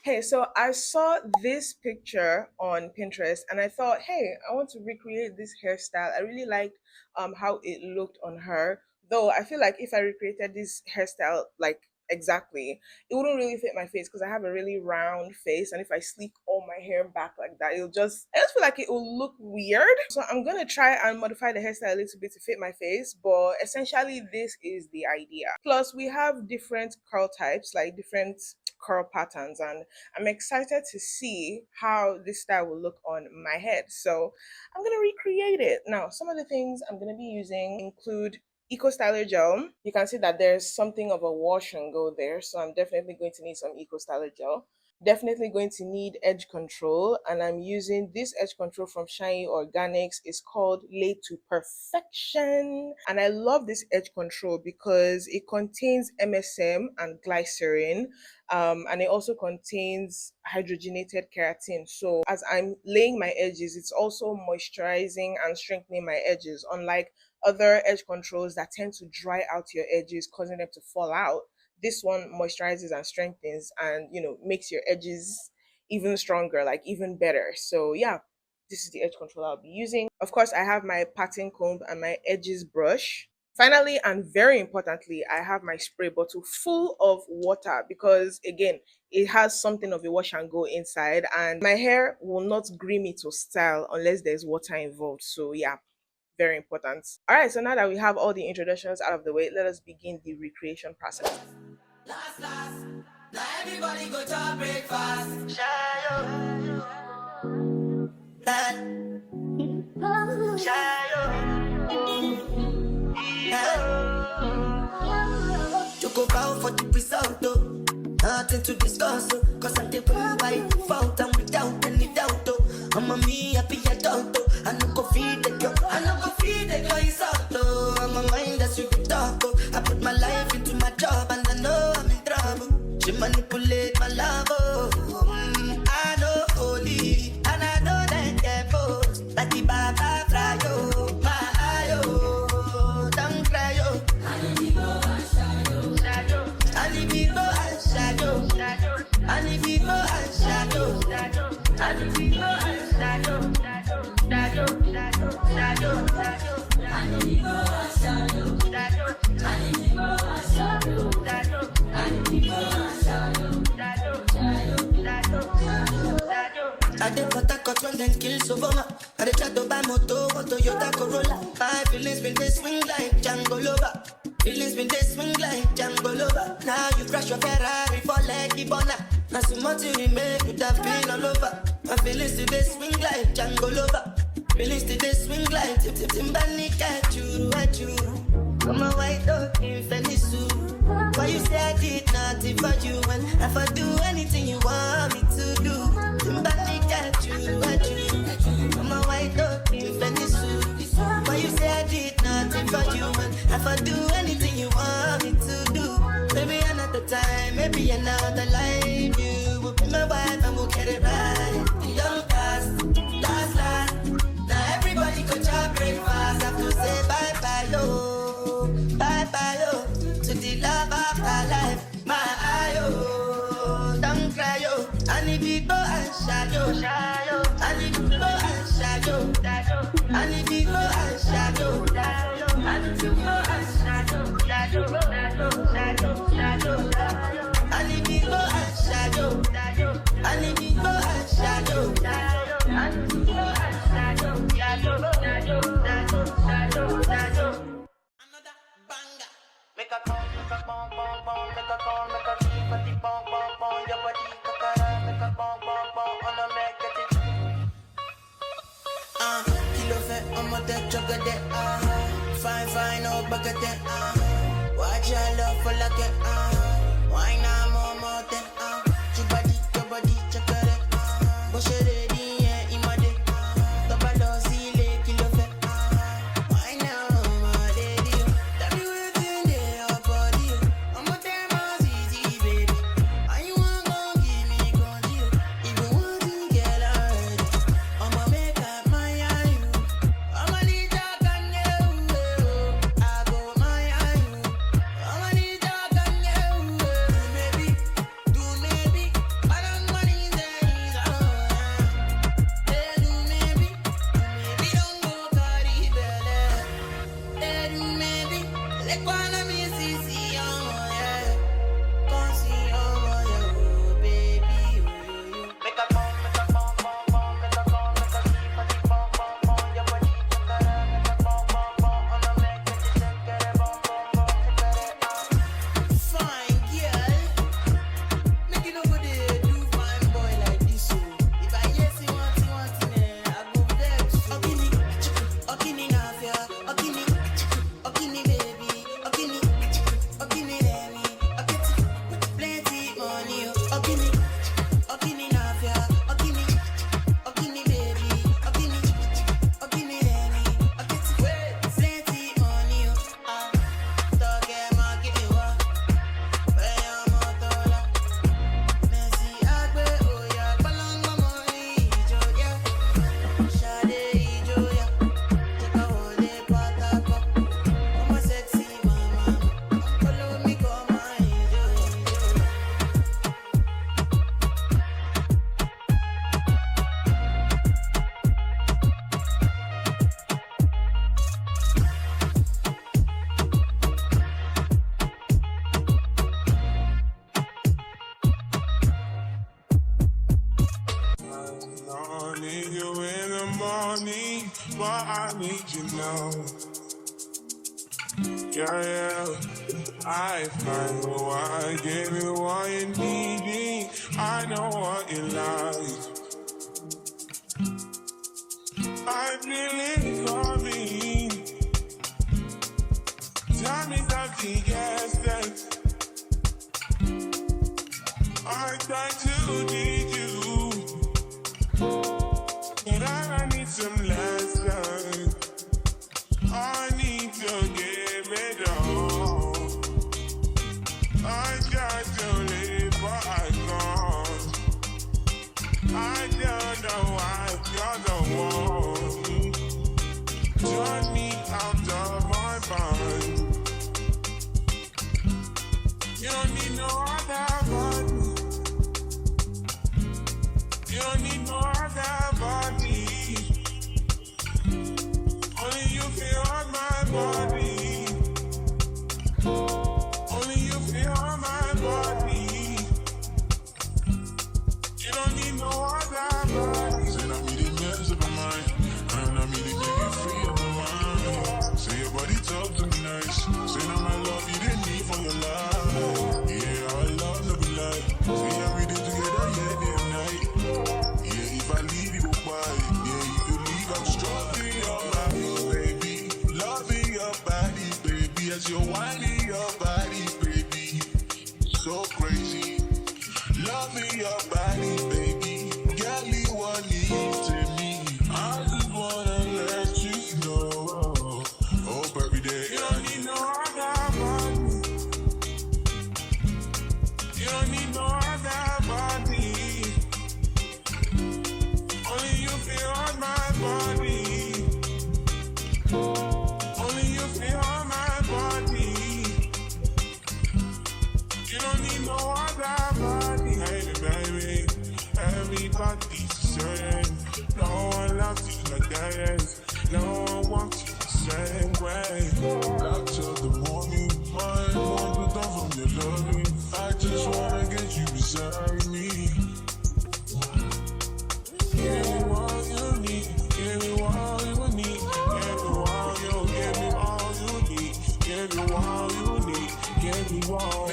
Hey, so I saw this picture on Pinterest and I thought, hey, I want to recreate this hairstyle. I really liked how it looked on her. Though I feel like if I recreated this hairstyle like exactly, it wouldn't really fit my face because I have a really round face, and if I sleek all my hair back like that, I just feel like it will look weird. So I'm gonna try and modify the hairstyle a little bit to fit my face, but essentially this is the idea. Plus we have different curl types, like different curl patterns, and I'm excited to see how this style will look on my head. So I'm gonna recreate it. Now, some of the things I'm gonna be using include Eco Styler gel. You can see that there's something of a wash and go there, so I'm definitely going to need some Eco Styler gel. Definitely going to need edge control, and I'm using this edge control from Shiny Organics. It's called Laid to Perfection, and I love this edge control because it contains MSM and glycerin, and it also contains hydrogenated keratin. So as I'm laying my edges, it's also moisturizing and strengthening my edges, unlike other edge controls that tend to dry out your edges, causing them to fall out. This one moisturizes and strengthens and, makes your edges even stronger, like even better. So yeah, this is the edge control I'll be using. Of course, I have my parting comb and my edges brush. Finally, and very importantly, I have my spray bottle full of water because, again, it has something of a wash and go inside, and my hair will not green me to style unless there's water involved. So yeah, very important. All right, so now that we have all the introductions out of the way, let us begin the recreation process. Last, now everybody go to breakfast. Shayo, that, Choco bow for the result, though. Nothing to discuss, oh. Cause I'm the one why fault and without any doubt, oh. I'm a me happy adult, oh. I no go feed the girl, it's out, oh. I'm a mind that's you talk, oh. I put my life into my job and I know I'm in trouble. She manipulate my love, oh. I know holy, and I know that devil. Like the Baba fry, oh. My eye, oh. Don't cry, oh. I need to go and shadow. I need to go and shadow. I need to go and shadow. I need to go and shadow. I need to go and shadow. I need to go and shadow. I need to go and I did what I got when them kill Soboma. I did try to buy moto, or Toyota Corolla. My feelings been they swing like Django Lover. Feelings been they swing like Django Lover. Now you crash your Ferrari for leggy bona. Now so much you make you have been all over. My feelings today swing like Django Lover. Feelings today swing like Timbani at you. Come on, white dog in Venice. Why you say I did nothing for you when if I do anything you want me to do? Timbani at you. Come on, white dog in Venice. Why you say I did nothing for you when if I do anything you want me to do? Maybe another time, maybe another life. You will be my wife and we'll get it right. Young last. Now everybody go to breakfast. Have to say bye-bye, yo. Bye-bye, yo. To the love of my life. My eye, yo. Don't cry, yo. I need to go and shadow. I need to go and shadow. I need to go and shadow. I need to go and shadow. I need to go and shadow. I need to go and shadow. I need to go and shadow. Another banger. Make a call, make a call, make a keep a deep bong, your body kakara, make a bong, on a make it. Kilo fait, on m'a tête, chocolat, fine, oh, baguette, watch your love for like it, why not more, your body, chocolate, bush it. money, but I need you now. Yeah, I find why I give you what you need. I know what you like. I feel it coming. Tell me something, yes, that I try to need you, but I need some lessons. I need to give it all. I got to live, but I can't. I don't know why, you're the one. Turn me out of my mind. You don't need no other body. You don't need no other body. Only you feel on my body. Only you feel on my body. You don't need no other body. Say not me the mess of my mind, and I mean to make you free of my mind. Say your body talk to me nice. Say now my love you didn't need for your life. Yeah, our love no be like. Say every day together, yeah, day and night. Yeah, if I leave you go by. Yeah, you could leave. I'm struggling your body, baby. Loving your body, baby. As you're whining your body, baby. So crazy. Loving your body, baby. Get me what needs to me. I just wanna let you know. Hope every day. You don't need no other body. You don't need no other body. Only you feel on my body. Only you feel on my body. You don't need no other body. Hey, baby, everybody's the same. No one loves you like that. No one wants you the same way. Up till the morning, my want to come from your loving. I just wanna get you beside me. Give me all you need. Give me all you need. Give me all you. Give me all you need. Give me all you need. Give me all.